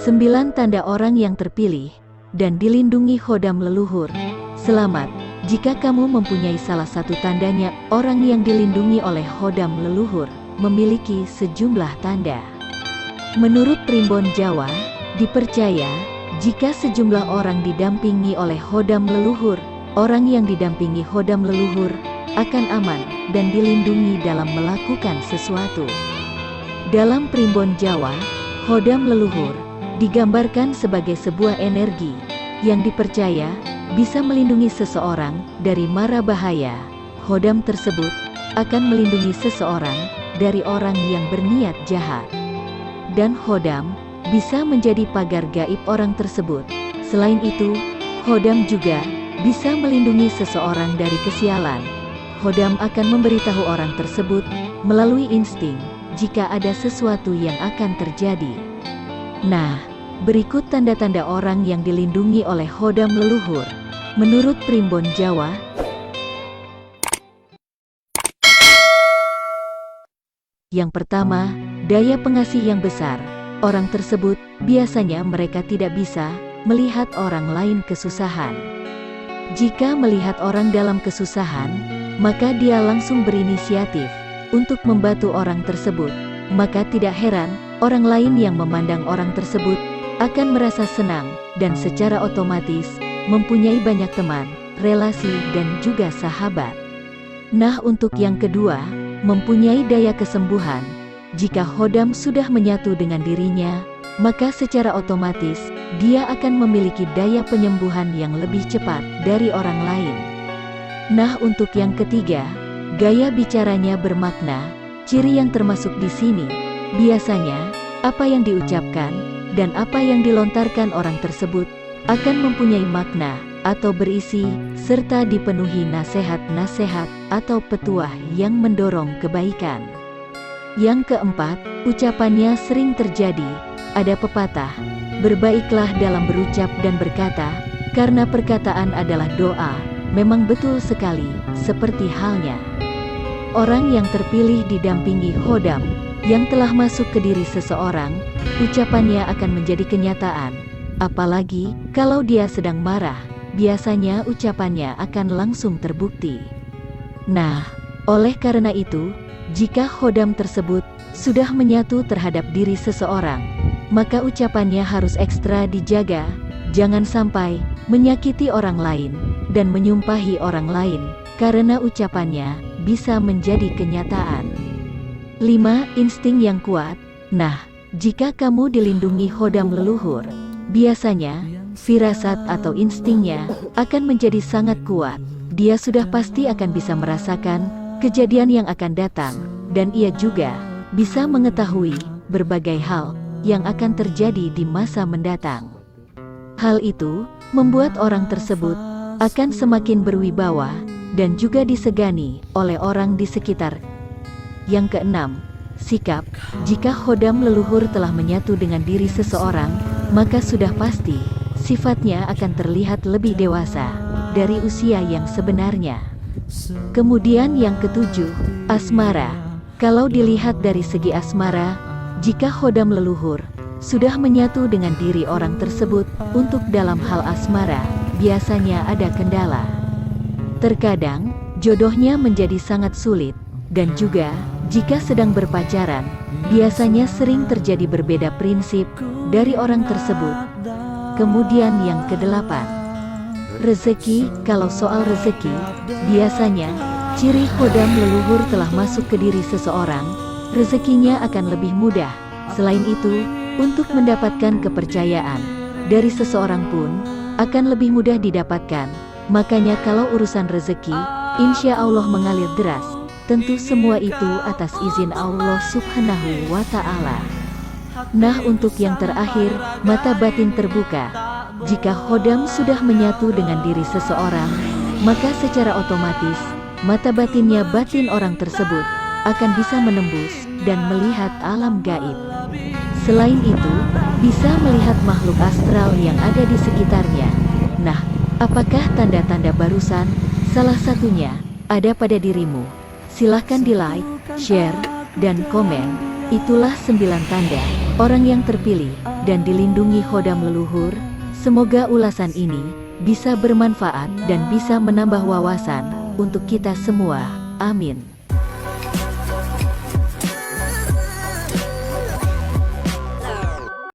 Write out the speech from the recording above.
9 tanda orang yang terpilih dan dilindungi khodam leluhur. Selamat, jika kamu mempunyai salah satu tandanya. Orang yang dilindungi oleh khodam leluhur memiliki sejumlah tanda. Menurut Primbon Jawa, dipercaya jika sejumlah orang didampingi oleh khodam leluhur, orang yang didampingi khodam leluhur akan aman dan dilindungi dalam melakukan sesuatu. Dalam Primbon Jawa, khodam leluhur digambarkan sebagai sebuah energi yang dipercaya bisa melindungi seseorang dari mara bahaya. Khodam tersebut akan melindungi seseorang dari orang yang berniat jahat. Dan khodam bisa menjadi pagar gaib orang tersebut. Selain itu, khodam juga bisa melindungi seseorang dari kesialan. Khodam akan memberitahu orang tersebut melalui insting jika ada sesuatu yang akan terjadi. Nah, berikut tanda-tanda orang yang dilindungi oleh khodam leluhur. Menurut Primbon Jawa, yang pertama, daya pengasih yang besar. Orang tersebut, biasanya mereka tidak bisa melihat orang lain kesusahan. Jika melihat orang dalam kesusahan, maka dia langsung berinisiatif untuk membantu orang tersebut. Maka tidak heran, orang lain yang memandang orang tersebut akan merasa senang dan secara otomatis mempunyai banyak teman, relasi, dan juga sahabat. Nah, untuk yang kedua, mempunyai daya kesembuhan. Jika khodam sudah menyatu dengan dirinya, maka secara otomatis dia akan memiliki daya penyembuhan yang lebih cepat dari orang lain. Nah, untuk yang ketiga, gaya bicaranya bermakna. Ciri yang termasuk di sini, biasanya apa yang diucapkan dan apa yang dilontarkan orang tersebut akan mempunyai makna atau berisi serta dipenuhi nasihat-nasihat atau petuah yang mendorong kebaikan. Yang keempat, ucapannya sering terjadi. Ada pepatah, berbaiklah dalam berucap dan berkata, karena perkataan adalah doa. Memang betul sekali, seperti halnya orang yang terpilih didampingi khodam yang telah masuk ke diri seseorang, ucapannya akan menjadi kenyataan. Apalagi kalau dia sedang marah, biasanya ucapannya akan langsung terbukti. Nah, oleh karena itu, jika khodam tersebut sudah menyatu terhadap diri seseorang, maka ucapannya harus ekstra dijaga. Jangan sampai menyakiti orang lain dan menyumpahi orang lain, karena ucapannya bisa menjadi kenyataan. 5. Insting yang kuat. Nah, jika kamu dilindungi khodam leluhur, biasanya firasat atau instingnya akan menjadi sangat kuat. Dia sudah pasti akan bisa merasakan kejadian yang akan datang, dan ia juga bisa mengetahui berbagai hal yang akan terjadi di masa mendatang. Hal itu membuat orang tersebut akan semakin berwibawa dan juga disegani oleh orang di sekitar. Yang keenam, sikap. Jika khodam leluhur telah menyatu dengan diri seseorang, maka sudah pasti sifatnya akan terlihat lebih dewasa dari usia yang sebenarnya. Kemudian yang ketujuh, asmara. Kalau dilihat dari segi asmara, jika khodam leluhur sudah menyatu dengan diri orang tersebut untuk dalam hal asmara, biasanya ada kendala. Terkadang, jodohnya menjadi sangat sulit, dan juga, jika sedang berpacaran, biasanya sering terjadi berbeda prinsip dari orang tersebut. Kemudian yang kedelapan, rezeki. Kalau soal rezeki, biasanya, ciri khodam leluhur telah masuk ke diri seseorang, rezekinya akan lebih mudah. Selain itu, untuk mendapatkan kepercayaan dari seseorang pun, akan lebih mudah didapatkan. Makanya kalau urusan rezeki, insya Allah mengalir deras. Tentu semua itu atas izin Allah Subhanahu wa Ta'ala. Nah, untuk yang terakhir, mata batin terbuka. Jika khodam sudah menyatu dengan diri seseorang, maka secara otomatis, mata batinnya batin orang tersebut akan bisa menembus dan melihat alam gaib. Selain itu, bisa melihat makhluk astral yang ada di sekitarnya. Nah, apakah tanda-tanda barusan? Salah satunya ada pada dirimu. Silahkan di like, share, dan komen. Itulah 9 tanda orang yang terpilih, dan dilindungi khodam leluhur. Semoga ulasan ini bisa bermanfaat dan bisa menambah wawasan untuk kita semua. Amin.